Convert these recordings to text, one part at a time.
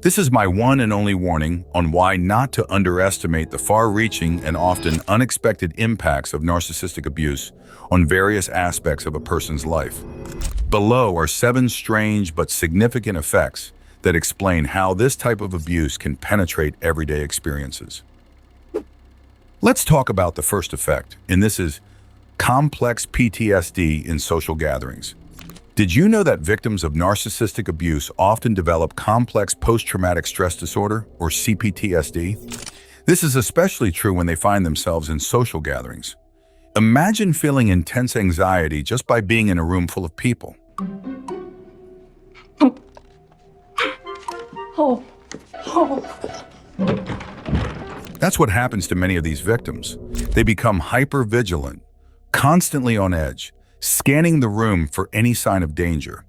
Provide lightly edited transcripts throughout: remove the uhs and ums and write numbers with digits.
This is my one and only warning on why not to underestimate the far-reaching and often unexpected impacts of narcissistic abuse on various aspects of a person's life. Below are 7 strange but significant effects that explain how this type of abuse can penetrate everyday experiences. Let's talk about the first effect, and this is complex PTSD in social gatherings. Did you know that victims of narcissistic abuse often develop complex post-traumatic stress disorder, or CPTSD? This is especially true when they find themselves in social gatherings. Imagine feeling intense anxiety just by being in a room full of people. That's what happens to many of these victims. They become hyper-vigilant, constantly on edge, scanning the room for any sign of danger.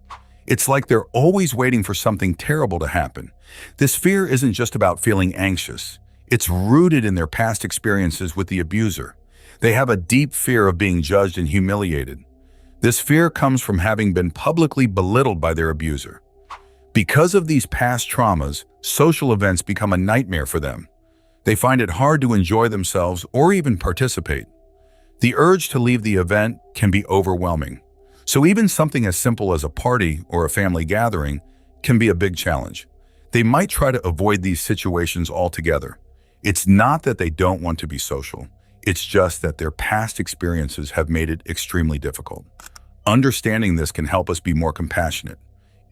It's like they're always waiting for something terrible to happen. This fear isn't just about feeling anxious. It's rooted in their past experiences with the abuser. They have a deep fear of being judged and humiliated. This fear comes from having been publicly belittled by their abuser. Because of these past traumas, social events become a nightmare for them. They find it hard to enjoy themselves or even participate. The urge to leave the event can be overwhelming. So even something as simple as a party or a family gathering can be a big challenge. They might try to avoid these situations altogether. It's not that they don't want to be social. It's just that their past experiences have made it extremely difficult. Understanding this can help us be more compassionate.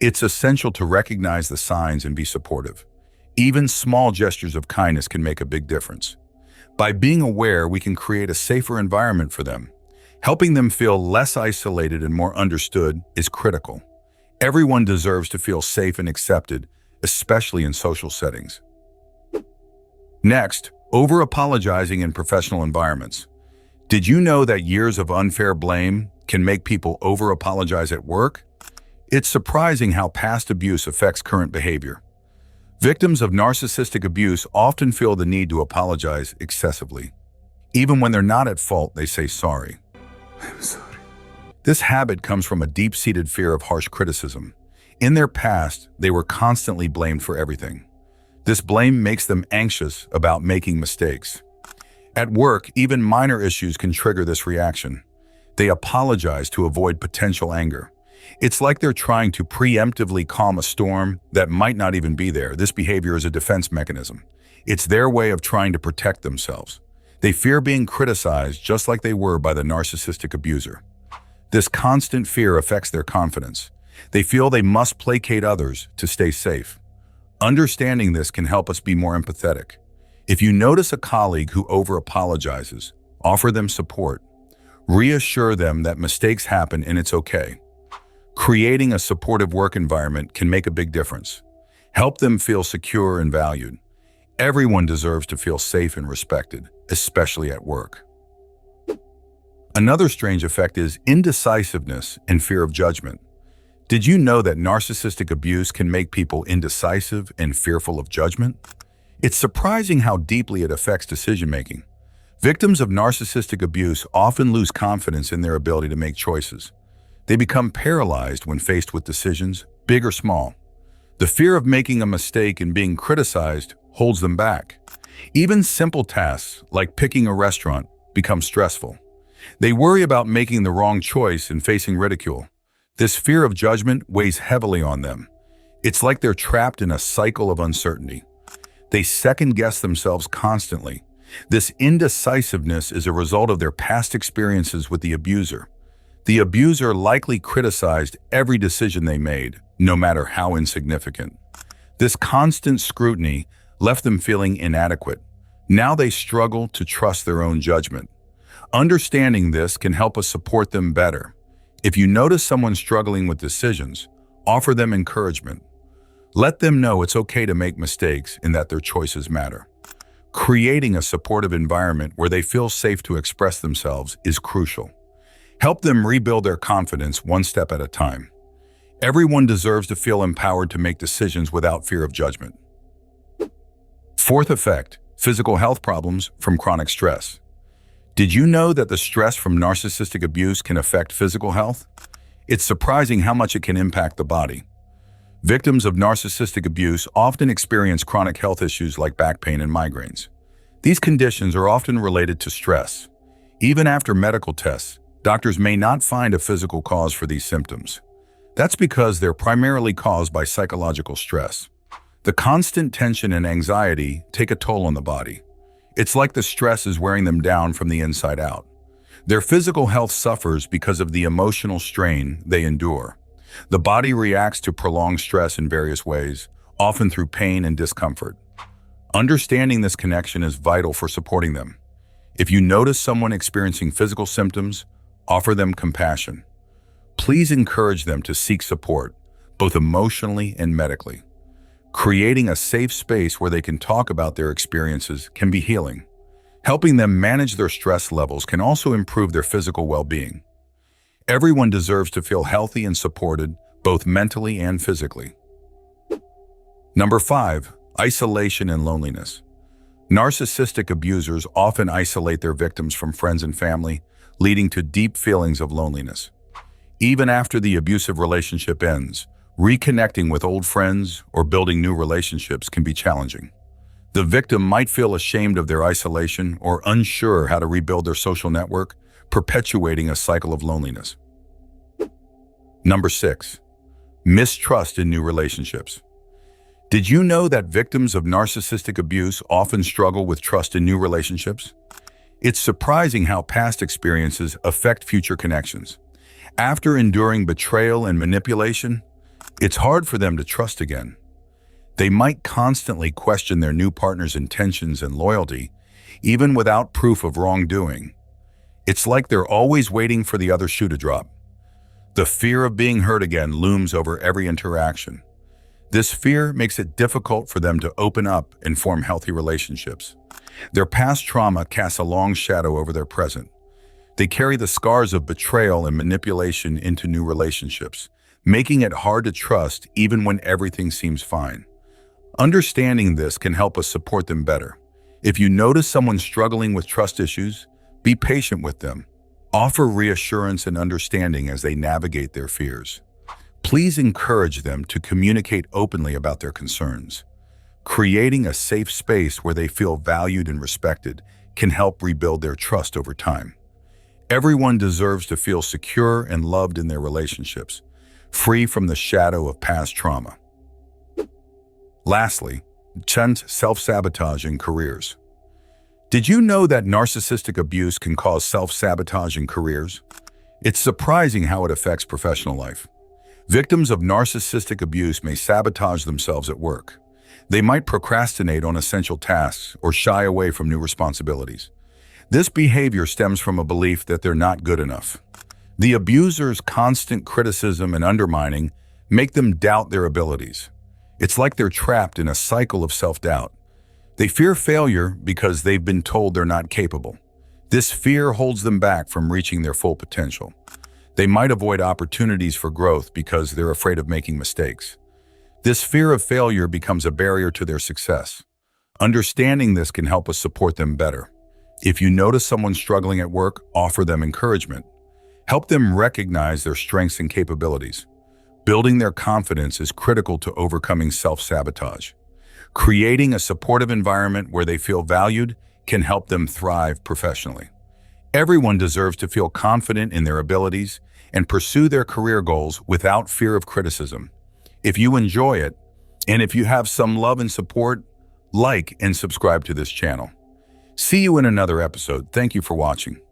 It's essential to recognize the signs and be supportive. Even small gestures of kindness can make a big difference. By being aware, we can create a safer environment for them. Helping them feel less isolated and more understood is critical. Everyone deserves to feel safe and accepted, especially in social settings. Next, over-apologizing in professional environments. Did you know that years of unfair blame can make people over-apologize at work? It's surprising how past abuse affects current behavior. Victims of narcissistic abuse often feel the need to apologize excessively. Even when they're not at fault, they say sorry. I'm sorry. This habit comes from a deep-seated fear of harsh criticism. In their past, they were constantly blamed for everything. This blame makes them anxious about making mistakes. At work, even minor issues can trigger this reaction. They apologize to avoid potential anger. It's like they're trying to preemptively calm a storm that might not even be there. This behavior is a defense mechanism. It's their way of trying to protect themselves. They fear being criticized just like they were by the narcissistic abuser. This constant fear affects their confidence. They feel they must placate others to stay safe. Understanding this can help us be more empathetic. If you notice a colleague who over-apologizes, offer them support. Reassure them that mistakes happen and it's okay. Creating a supportive work environment can make a big difference. Help them feel secure and valued. Everyone deserves to feel safe and respected, especially at work. Another strange effect is indecisiveness and fear of judgment. Did you know that narcissistic abuse can make people indecisive and fearful of judgment? It's surprising how deeply it affects decision-making. Victims of narcissistic abuse often lose confidence in their ability to make choices. They become paralyzed when faced with decisions, big or small. The fear of making a mistake and being criticized holds them back. Even simple tasks, like picking a restaurant, become stressful. They worry about making the wrong choice and facing ridicule. This fear of judgment weighs heavily on them. It's like they're trapped in a cycle of uncertainty. They second-guess themselves constantly. This indecisiveness is a result of their past experiences with the abuser. The abuser likely criticized every decision they made, no matter how insignificant. This constant scrutiny left them feeling inadequate. Now they struggle to trust their own judgment. Understanding this can help us support them better. If you notice someone struggling with decisions, offer them encouragement. Let them know it's okay to make mistakes and that their choices matter. Creating a supportive environment where they feel safe to express themselves is crucial. Help them rebuild their confidence one step at a time. Everyone deserves to feel empowered to make decisions without fear of judgment. Fourth effect, physical health problems from chronic stress. Did you know that the stress from narcissistic abuse can affect physical health? It's surprising how much it can impact the body. Victims of narcissistic abuse often experience chronic health issues like back pain and migraines. These conditions are often related to stress. Even after medical tests, doctors may not find a physical cause for these symptoms. That's because they're primarily caused by psychological stress. The constant tension and anxiety take a toll on the body. It's like the stress is wearing them down from the inside out. Their physical health suffers because of the emotional strain they endure. The body reacts to prolonged stress in various ways, often through pain and discomfort. Understanding this connection is vital for supporting them. If you notice someone experiencing physical symptoms, offer them compassion. Please encourage them to seek support, both emotionally and medically. Creating a safe space where they can talk about their experiences can be healing. Helping them manage their stress levels can also improve their physical well-being. Everyone deserves to feel healthy and supported, both mentally and physically. Number 5, isolation and loneliness. Narcissistic abusers often isolate their victims from friends and family, leading to deep feelings of loneliness. Even after the abusive relationship ends, reconnecting with old friends or building new relationships can be challenging. The victim might feel ashamed of their isolation or unsure how to rebuild their social network, perpetuating a cycle of loneliness. Number 6, mistrust in new relationships. Did you know that victims of narcissistic abuse often struggle with trust in new relationships? It's surprising how past experiences affect future connections. After enduring betrayal and manipulation, it's hard for them to trust again. They might constantly question their new partner's intentions and loyalty, even without proof of wrongdoing. It's like they're always waiting for the other shoe to drop. The fear of being hurt again looms over every interaction. This fear makes it difficult for them to open up and form healthy relationships. Their past trauma casts a long shadow over their present. They carry the scars of betrayal and manipulation into new relationships, making it hard to trust even when everything seems fine. Understanding this can help us support them better. If you notice someone struggling with trust issues, be patient with them. Offer reassurance and understanding as they navigate their fears. Please encourage them to communicate openly about their concerns. Creating a safe space where they feel valued and respected can help rebuild their trust over time. Everyone deserves to feel secure and loved in their relationships, free from the shadow of past trauma. Lastly, self-sabotage in careers. Did you know that narcissistic abuse can cause self-sabotage in careers? It's surprising how it affects professional life. Victims of narcissistic abuse may sabotage themselves at work. They might procrastinate on essential tasks or shy away from new responsibilities. This behavior stems from a belief that they're not good enough. The abuser's constant criticism and undermining make them doubt their abilities. It's like they're trapped in a cycle of self-doubt. They fear failure because they've been told they're not capable. This fear holds them back from reaching their full potential. They might avoid opportunities for growth because they're afraid of making mistakes. This fear of failure becomes a barrier to their success. Understanding this can help us support them better. If you notice someone struggling at work, offer them encouragement. Help them recognize their strengths and capabilities. Building their confidence is critical to overcoming self-sabotage. Creating a supportive environment where they feel valued can help them thrive professionally. Everyone deserves to feel confident in their abilities and pursue their career goals without fear of criticism. If you enjoy it, and if you have some love and support, like and subscribe to this channel. See you in another episode. Thank you for watching.